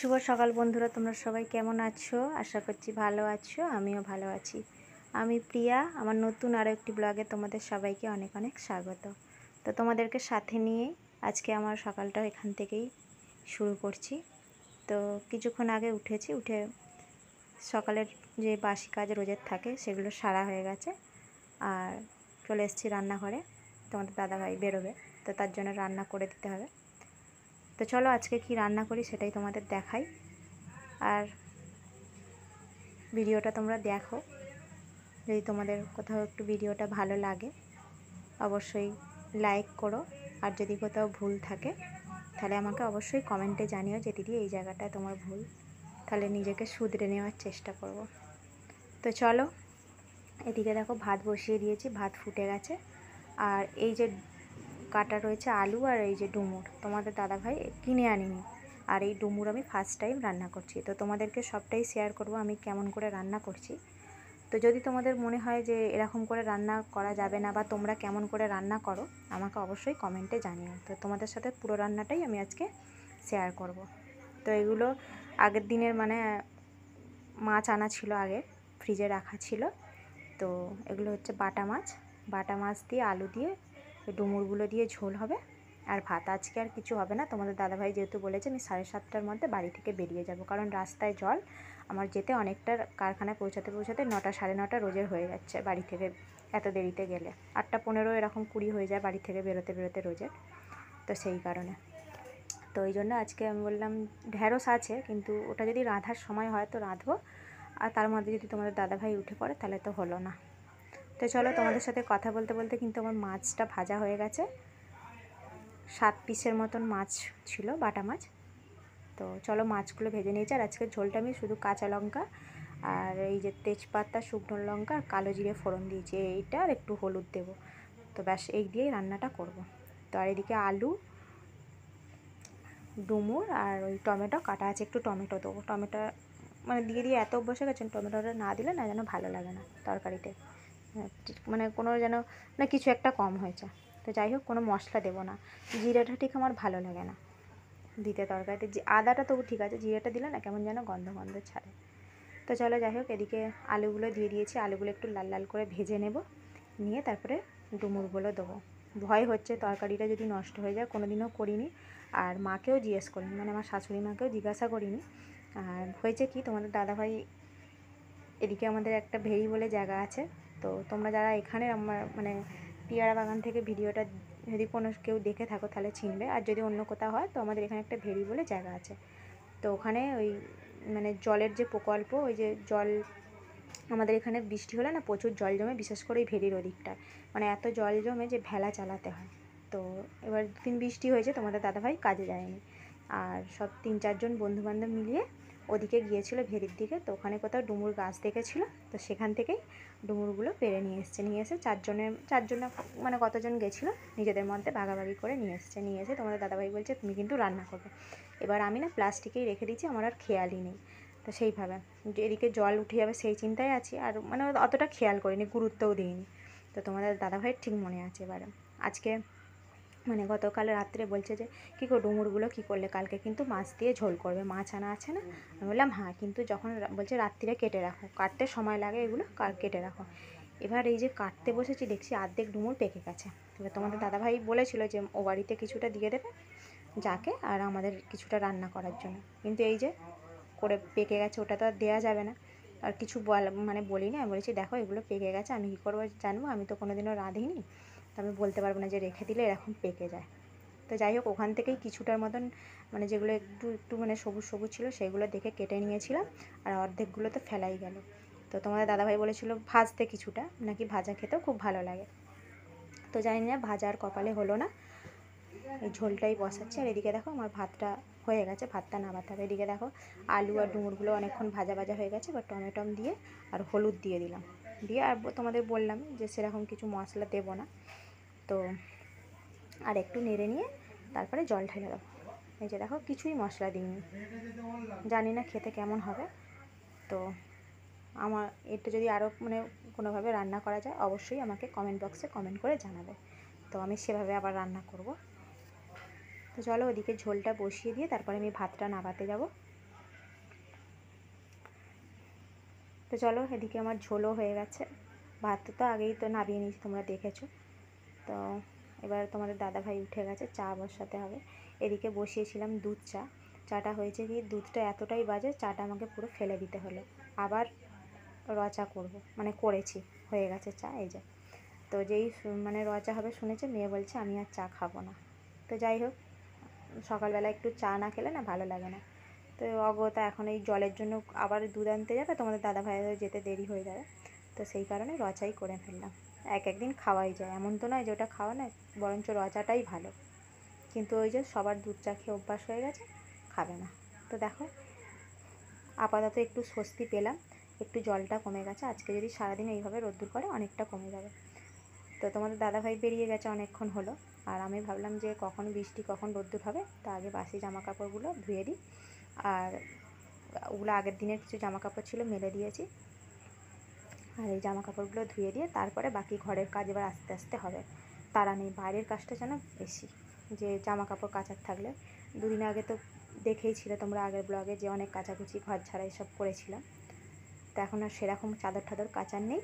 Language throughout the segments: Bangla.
শুভ সকাল বন্ধুরা, তোমরা সবাই কেমন আছো? আশা করছি ভালো আছো, আমিও ভালো আছি। আমি প্রিয়া, আমার নতুন আরও একটি ব্লগে তোমাদের সবাইকে অনেক অনেক স্বাগত। তো তোমাদেরকে সাথে নিয়ে আজকে আমার সকালটা এখান থেকেই শুরু করছি। তো কিছুক্ষণ আগে উঠেছি, উঠে সকালের যে বাসি কাজ রোজের থাকে সেগুলো সারা হয়ে গেছে, আর চলে এসেছি রান্নাঘরে। তোমাদের দাদাভাই বেরোবে, তো তার জন্য রান্না করে দিতে হবে। তো চলো আজকে কি রান্না করি সেটাই তোমাদের দেখাই, আর ভিডিওটা তোমরা দেখো। যদি তোমাদের কোথাও একটু ভিডিওটা ভালো লাগে অবশ্যই লাইক করো, আর যদি কোথাও ভুল থাকে তাহলে আমাকে অবশ্যই কমেন্টে জানিও যে দিদি এই জায়গাটায় তোমার ভুল, তাহলে নিজেকে শুধরে নেওয়ার চেষ্টা করব। তো চলো, এদিকে দেখো ভাত বসিয়ে দিয়েছি, ভাত ফুটে গেছে। আর এই যে কাটা রয়েছে আলু, আর এই যে ডুমুর তোমাদের দাদাভাই কিনে আনিনি, আর এই ডুমুর আমি ফার্স্ট টাইম রান্না করছি। তো তোমাদেরকে সবটাই শেয়ার করব আমি কেমন করে রান্না করছি। তো যদি তোমাদের মনে হয় যে এরকম করে রান্না করা যাবে না, বা তোমরা কেমন করে রান্না করো, আমাকে অবশ্যই কমেন্টে জানিও। তো তোমাদের সাথে পুরো রান্নাটাই আমি আজকে শেয়ার করব। তো এগুলো আগের দিনের মাছ আনা ছিল, আগে ফ্রিজে রাখা ছিল। তো এগুলো হচ্ছে বাটা মাছ দিয়ে আলু দিয়ে ডুমুরগুলো দিয়ে ঝোল হবে, আর ভাত। আজকে আর কিছু হবে না। তোমাদের দাদাভাই যেহেতু বলেছে আমি 7:30টার মধ্যে বাড়ি থেকে বেরিয়ে যাব, কারণ রাস্তায় জল, আমার যেতে অনেকটা, কারখানায় পৌঁছাতে 9টা 9:30 রোজের হয়ে যাচ্ছে বাড়ি থেকে এত দেরিতে গেলে। 8:15 এরকম 20 হয়ে যায় বাড়ি থেকে বেরোতে বেরোতে রোজের। তো সেই কারণে, তো ওই জন্য আজকে আমি বললাম ঢ্যাঁড়স আছে, কিন্তু ওটা যদি রাঁধার সময় হয় তো রাঁধবো, আর তার মধ্যে যদি তোমাদের দাদাভাই উঠে পড়ে তাহলে তো হলো না। তো চলো, তোমাদের সাথে কথা বলতে বলতে কিন্তু আমার মাছটা ভাজা হয়ে গেছে। 7 পিসের মতন মাছ ছিল, বাটা মাছ। তো চলো মাছগুলো ভেজে নিয়েছি। আর আজকের ঝোলটা আমি শুধু কাঁচা লঙ্কা আর এই যে তেজপাতা, শুকনো লঙ্কা আর কালো জিরে ফোড়ন দিয়েছি, এইটা আর একটু হলুদ দেবো। তো ব্যাস এই দিয়েই রান্নাটা করব। তো আর এদিকে আলু, ডুমুর আর ওই টমেটো কাটা আছে, একটু টমেটো দেবো। টমেটো দিয়ে দিয়ে এত বসে গেছেন, টমেটোটা না দিলে না যেন ভালো লাগে না তরকারিতে, কোনো যেন কিছু একটা কম হয়েছে। তো যাই হোক, কোনো মশলা দেবো না। জিরাটা ঠিক আমার ভালো লাগে না দিতে তরকারিতে। আদাটা তবু ঠিক আছে, জিরাটা দিলে না কেমন যেন গন্ধ গন্ধ ছাড়ে। তো চলো যাই হোক, এদিকে আলুগুলো দিয়ে দিয়েছি। আলুগুলো একটু লাল লাল করে ভেজে নেব, নিয়ে তারপরে ডুমুরগুলো দেবো। ভয় হচ্ছে তরকারিটা যদি নষ্ট হয়ে যায়, কোনো দিনও করিনি, আর মাকেও জিজ্ঞেস করিনি, আমার শাশুড়ি মাকেও জিজ্ঞাসা করিনি। আর হয়েছে কি, তোমাদের দাদাভাই এদিকে আমাদের একটা ভেড়ি বলে জায়গা আছে। তো তোমরা যারা এখানে আমার পিয়ারা বাগান থেকে ভিডিওটা যদি কেউ দেখে থাকো তাহলে চিনবে, আর যদি অন্য কোথাও হয় তো আমাদের এখানে একটা ভেড়ি বলে জায়গা আছে। তো ওখানে ওই জলের যে প্রকল্প, ওই যে জল, আমাদের এখানে বৃষ্টি হলে না প্রচুর জল জমে, বিশেষ করে ওই ভেড়ির ওদিকটায় এত জল জমে যে ভেলা চালাতে হয়। তো এবার দিন বৃষ্টি হয়েছে, তোমাদের দাদাভাই কাজে যায়নি, আর সব 3-4 জন বন্ধুবান্ধব মিলিয়ে ওদিকে গিয়েছিলো ভেড়ির দিকে। তো ওখানে কোথাও ডুমুর গাছ দেখেছিলো, তো সেখান থেকেই ডুমুরগুলো পেরে নিয়ে এসে চারজনে কতজন গেছিলো নিজেদের মধ্যে ভাগাভাগি করে নিয়ে এসে তোমাদের দাদাভাই বলছে তুমি কিন্তু রান্না করবে। এবার আমি না প্লাস্টিকেই রেখে দিচ্ছি, আমার আর খেয়ালই নেই। তো সেইভাবে এদিকে জল উঠে যাবে সেই চিন্তায় আছি, আর অতটা খেয়াল করিনি, গুরুত্বও দিইনি। তো তোমাদের দাদাভাইয়ের ঠিক মনে আছে। এবারে আজকে গতকাল রাত্রে বলছে যে কী গো ডুমুরগুলো কী করলে, কালকে কিন্তু মাছ দিয়ে ঝোল করবে, মাছ আনা আছে না? আমি বললাম হ্যাঁ, কিন্তু যখন বলছে রাত্রিরে কেটে রাখো, কাটতে সময় লাগে, এগুলো কেটে রাখো। এবার এই যে কাটতে বসেছি, দেখছি অর্ধেক ডুমুর পেকে গেছে। এবার তোমাদের দাদাভাই বলেছিল যে ও বাড়িতে কিছুটা দিয়ে দেবে যাকে, আর আমাদের কিছুটা রান্না করার জন্য, কিন্তু এই যে করে পেকে গেছে, ওটা তো আর দেওয়া যাবে না। আর কিছু বলিনি, আমি বলেছি দেখো এগুলো পেকে গেছে, আমি কী করবো জানবো, আমি তো কোনোদিনও রাঁধিনি, তো আমি বলতে পারবো না যে রেখে দিলে এরকম পেকে যায়। তো যাই হোক, ওখান থেকেই কিছুটার মতন যেগুলো একটু একটু সবুজ সবুজ ছিল সেগুলো দেখে কেটে নিয়েছিলাম, আর অর্ধেকগুলো তো ফেলাই গেল। তো তোমাদের দাদাভাই বলেছিল ভাজতে, কিছুটা নাকি ভাজা খেতেও খুব ভালো লাগে। তো জানি না, ভাজা আর কপালে হলো না, এই ঝোলটাই বসাচ্ছি। আর এদিকে দেখো আমার ভাতটা হয়ে গেছে, ভাতটা নামাতে হবে। এদিকে দেখো আলু আর ডুমুরগুলো অনেকক্ষণ ভাজা ভাজা হয়ে গেছে, এবার টমেটম দিয়ে আর হলুদ দিয়ে দিলাম, দিয়ে আর তোমাদের বললাম যে সেরকম কিছু মশলা দেবো না। তো আর একটু নেড়ে নিয়ে তারপরে জল ঢেলে দেবো। এই যে দেখো কিছুই মশলা দিইনি, জানি না খেতে কেমন হবে। তো আমার এটা যদি আরও কোনোভাবে রান্না করা যায় অবশ্যই আমাকে কমেন্ট বক্সে কমেন্ট করে জানাবে, তো আমি সেভাবে আবার রান্না করব। তো চলো ওদিকে ঝোলটা বসিয়ে দিয়ে তারপরে আমি ভাতটা নামাতে যাব। তো চলো, এদিকে আমার ঝোলও হয়ে গেছে, ভাত তো আগেই তো নামিয়ে নিয়েছি, তোমরা দেখেছো। তো এবার তোমাদের দাদাভাই উঠে গেছে, চা বসাতে হবে। এদিকে বসিয়েছিলাম দুধ চা। চাটা হয়েছে কি, দুধটা এতটাই বাজে, চাটা আমাকে পুরো ফেলে দিতে হলো। আবার চা করবো, মানে করেছি, হয়ে গেছে চা, এই যে। তো যেই মানে চা হবে শুনেছে, মেয়ে বলছে আমি আর চা খাবো না। তো যাই হোক, সকালবেলা একটু চা না খেলে না ভালো লাগে না। তো অগত্যা এখন এই জলের জন্য আবার দুধ আনতে যাবে, তোমাদের দাদা ভাইয়ের যেতে দেরি হয়ে যাবে। তো সেই কারণে চাই করে ফেললাম। একদিন খাওয়াই যায়, এমন তো নয় যে ওটা খাওয়া নয়, বরঞ্চ চাটাই ভালো। কিন্তু ওই যে সবার দুধ চা খেয়ে অভ্যাস হয়ে গেছে, খাবে না। তো দেখো, আপাতত একটু স্বস্তি পেলাম, একটু জলটা কমে গেছে। আজকে যদি সারাদিন এইভাবে রোদ্দুর করে অনেকটা কমে যাবে। তো তোমাদের দাদাভাই বেরিয়ে গেছে অনেকক্ষণ হলো, আর আমি ভাবলাম যে কখন বৃষ্টি কখন রোদ্দুর হবে, তা আগে বাসি জামা কাপড়গুলো ধুয়ে দিই। আর ওগুলো আগের দিনের কিছু জামা কাপড় ছিল, মেলে দিয়েছি। আর এই জামা কাপড়গুলো ধুয়ে দিয়ে তারপরে বাকি ঘরের কাজ এবার আস্তে আস্তে হবে। তারা নেই, বাইরের কাজটা যেন বেশি, যে জামা কাপড় কাচার থাকলে। দুদিন আগে তো দেখেই ছিলে তোমরা আগের ব্লগে, যে অনেক কাচাকুচি ঘর ছাড়া এসব করেছিলাম। তো এখন আর সেরকম চাদর ঠাদর কাচার নেই।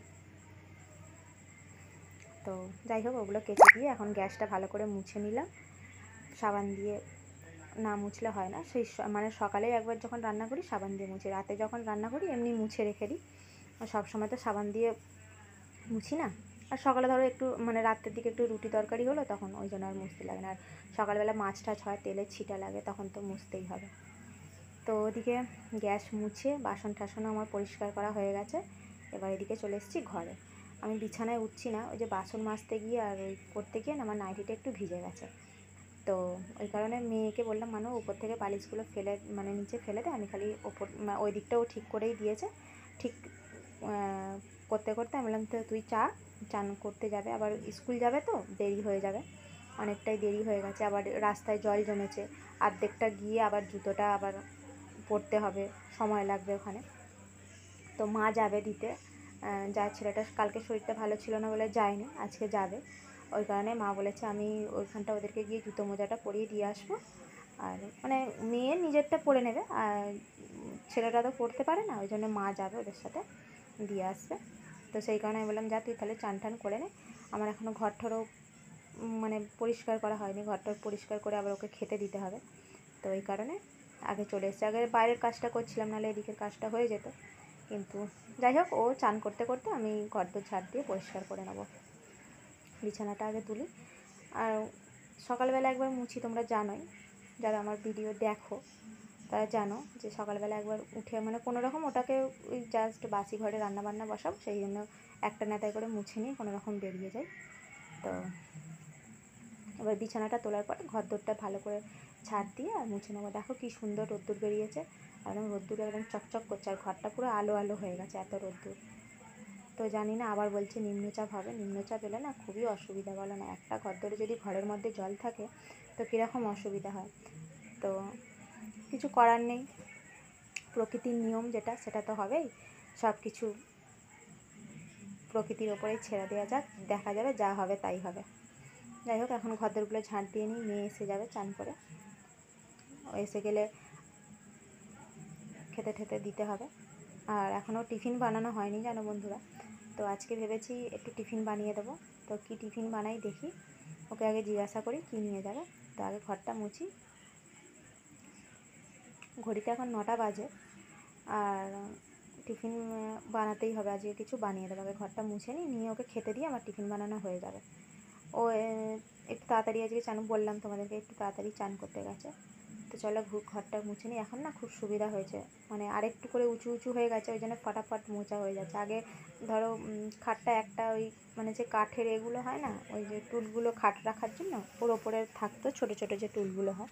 তো যাই হোক, ওগুলো কেচে দিয়ে এখন গ্যাসটা ভালো করে মুছে নিলাম সাবান দিয়ে। না মুছলে হয় না, সেই মানে সকালে একবার যখন রান্না করি সাবান দিয়ে মুছি, রাতে যখন রান্না করি এমনি মুছে রেখে দিই। আর সবসময় তো সাবান দিয়ে মুছি না। আর সকালে ধরো একটু মানে রাতের দিকে একটু রুটি তরকারি হলো, তখন ওই জন্য আর মুছতে লাগে না। আর সকালবেলা মাছ টাছ হয়, তেলের ছিটা লাগে, তখন তো মুছতেই হবে। তো ওদিকে গ্যাস মুছে বাসন টাসনও আমার পরিষ্কার করা হয়ে গেছে। এবার এদিকে চলে এসেছি ঘরে। আমি বিছানায় উঠছি না, ওই যে বাসন মাজতে গিয়ে আর ওই করতে গিয়ে না আমার নাইটিটা একটু ভিজে গেছে। তো ওই কারণে মেয়েকে বললাম, মানু উপর থেকে বালিশগুলো ফেলে মানে নিচে ফেলে দে, আমি খালি ওপর ওই দিকটাও ঠিক করেই দিয়েছে। ঠিক করতে করতে আমি বললাম, তো তুই চান করতে যাবে, আবার স্কুল যাবে, তো দেরি হয়ে যাবে, অনেকটাই দেরি হয়ে গেছে। আবার রাস্তায় জল জমেছে, অর্ধেকটা গিয়ে আবার জুতোটা আবার পরতে হবে, সময় লাগবে ওখানে। তো মা যাবে দিতে, যা ছেলেটা কালকে শরীরটা ভালো ছিল না বলে যায়নি, আজকে যাবে। ওই কারণে মা বলেছে আমি ওইখানটা ওদেরকে গিয়ে জুতো মোজাটা পরিয়ে দিয়ে আসবো। আর মানে মেয়ে নিজেরটা পরে নেবে, আর ছেলেটা তো পড়তে পারে না, ওই জন্য মা যাবে ওদের সাথে, দিয়ে আসবে। তো সেই কারণে আমি বললাম, যা তুই তাহলে চান টান করে নে। আমার এখনও ঘর ঠরও মানে পরিষ্কার করা হয়নি, ঘরটা পরিষ্কার করে আবার ওকে খেতে দিতে হবে। তো এই কারণে আগে চলে এসেছি, আগে বাইরের কাজটা করছিলাম, নাহলে এদিকের কাজটা হয়ে যেত। কিন্তু যাই হোক, ও চান করতে করতে আমি ঘরদোর ঝাড় দিয়ে পরিষ্কার করে নেব। বিছানাটা আগে তুলি। আর সকালবেলা একবার মুছি, তোমরা জানোই, যারা আমার ভিডিও দেখো তারা জানো যে সকালবেলা একবার উঠে মানে কোনো রকম ওটাকে ওই জাস্ট বাসি ঘরে রান্নাবান্না বসাবো, সেই জন্য একটা নেতায় করে মুছে নিয়ে কোনো রকম বেরিয়ে যাই। তো এবার বিছানাটা তোলার পরে ঘরদোরটা ভালো করে ঝাড় দিয়ে আর মুছে নেবো। দেখো কী সুন্দর রোদ্দুর বেরিয়েছে, একদম রোদ্দুর একদম চকচক করছে, আর ঘরটা পুরো আলো আলো হয়ে গেছে, এত রোদ্দুর। তো জানি না, আবার বলছে নিম্নচাপ হবে, নিম্নচাপ এলে না খুবই অসুবিধা, বলো না, একটা ঘরদোরে যদি ঘরের মধ্যে জল থাকে তো কীরকম অসুবিধা হয়। তো কিছু করার নেই, প্রকৃতির নিয়ম যেটা, সেটা তো হবেই। সব কিছু প্রকৃতির ওপরেই ছেড়ে দেওয়া যাক, দেখা যাবে, যা হবে তাই হবে। যাই হোক, এখন ঘরদোরগুলো ঝাঁট দিয়ে নিই, মেয়ে এসে যাবে চান করে, ও এসে গেলে খেতে ঠেতে দিতে হবে। আর এখনও টিফিন বানানো হয়নি জানো বন্ধুরা। তো আজকে ভেবেছি একটু টিফিন বানিয়ে দেবো। তো কী টিফিন বানাই দেখি, ওকে আগে জিজ্ঞাসা করি কী নিয়ে যাবে। তো আগে ঘরটা মুছি, ঘড়িতে এখন 9টা বাজে, আর টিফিন বানাতেই হবে, আজকে কিছু বানিয়ে দেবো। আগে ঘরটা মুছে নিয়ে ওকে খেতে দিয়ে আমার টিফিন বানানো হয়ে যাবে। ও একটু তাড়াতাড়ি আজকে চান, বললাম তোমাদেরকে একটু তাড়াতাড়ি চান করতে গেছে। তো চলো ঘরটা মুছে নিই, এখন না খুব সুবিধা হয়েছে, মানে আরেকটু করে উঁচু উঁচু হয়ে গেছে, ওই জন্য ফটাফট মোছা হয়ে যাচ্ছে। আগে ধরো খাটটা একটা ওই মানে যে কাঠের এগুলো হয় না, ওই যে টুলগুলো খাট রাখার জন্য ওর ওপরে থাকতো, ছোটো ছোটো যে টুলগুলো হয়।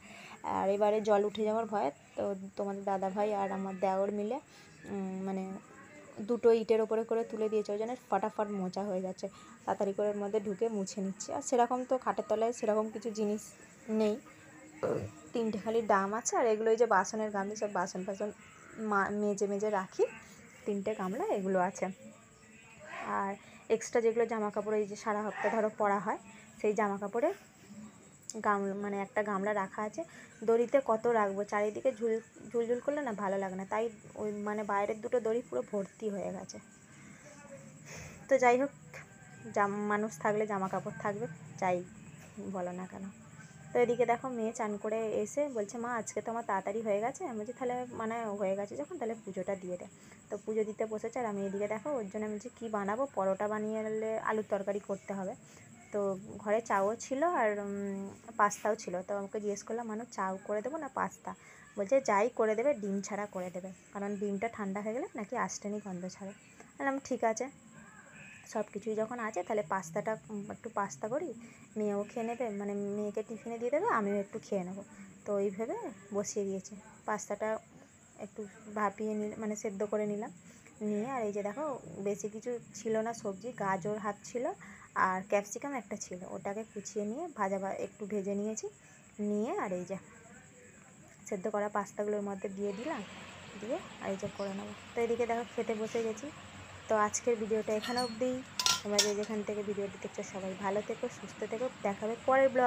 আর এবারে জল উঠে যাওয়ার ভয়, তো তোমাদের দাদাভাই আর আমার দেওর মিলে মানে দুটো ইটের ওপরে করে তুলে দিয়েছে, ওই জন্য ফটাফট মোছা হয়ে যাচ্ছে, তাড়াতাড়ি করে ওর মধ্যে ঢুকে মুছে নিচ্ছে। আর সেরকম তো খাটের তলায় সেরকম কিছু জিনিস নেই, 3টে খালি ড্রাম আছে, আর এগুলো ওই যে বাসনের গামলা, সব বাসন ফাসন মেজে মেজে রাখি, 3টে গামলা এগুলো আছে। আর এক্সট্রা যেগুলো জামা কাপড় এই যে সারা হপ্তাহ ধরো পরা হয়, সেই জামা কাপড়ের মানে একটা গামলা রাখা আছে, দড়িতে কত রাখবো, চারিদিকে ঝুলঝুল করলে না ভালো লাগে না, তাই ওই মানে বাইরের দুটো দড়ি পুরো ভর্তি হয়ে গেছে। তো যাই হোক, মানুষ থাকলে জামা কাপড় থাকবে, যাই বলো না কেন। তো এদিকে দেখো মেয়ে চান করে এসে বলছে, মা আজকে তো আমার তাড়াতাড়ি হয়ে গেছে। আমি বলছি তাহলে মানে হয়ে গেছে যখন, তাহলে পুজোটা দিয়ে দে। তো পুজো দিতে বসেছে, আর আমি এদিকে দেখো ওর জন্য আমি বলছি কী বানাবো, পরোটা বানিয়ে নিলে আলুর তরকারি করতে হবে। তো ঘরে চাও ছিল আর পাস্তাও ছিল। তো আমাকে জিজ্ঞেস করলাম, মানুষ চাও করে দেবো না পাস্তা? বলছে যাই করে দেবে ডিম ছাড়া করে দেবে, কারণ ডিমটা ঠান্ডা হয়ে গেলে নাকি আষ্টেনি গন্ধ ছাড়ে। বললাম ঠিক আছে, সব কিছুই যখন আছে তাহলে পাস্তাটা একটু পাস্তা করি, মেয়েও খেয়ে নেবে, মানে মেয়েকে টিফিনে দিয়ে দেবে, আমিও একটু খেয়ে নেবো। তো ওই ভেবে বসিয়ে দিয়েছি। পাস্তাটা একটু ভাপিয়ে মানে সেদ্ধ করে নিলাম, নিয়ে আর এই যে দেখো বেশি কিছু ছিল না সবজি, গাজর হাফ ছিল আর ক্যাপসিকাম একটা ছিল, ওটাকে কুচিয়ে নিয়ে একটু ভেজে নিয়েছি, নিয়ে আর এই যে সেদ্ধ করা পাস্তাগুলোর মধ্যে দিয়ে দিলাম, দিয়ে আর এই যে করে নেবো। তো এদিকে দেখো খেতে বসে গেছি। তো আজকের ভিডিওটা এখানে অবধি। তোমরা যে যেখান থেকে ভিডিওটি দেখছো সবাই ভালো থেকো, সুস্থ থেকো, দেখাবে পরের ব্লগ।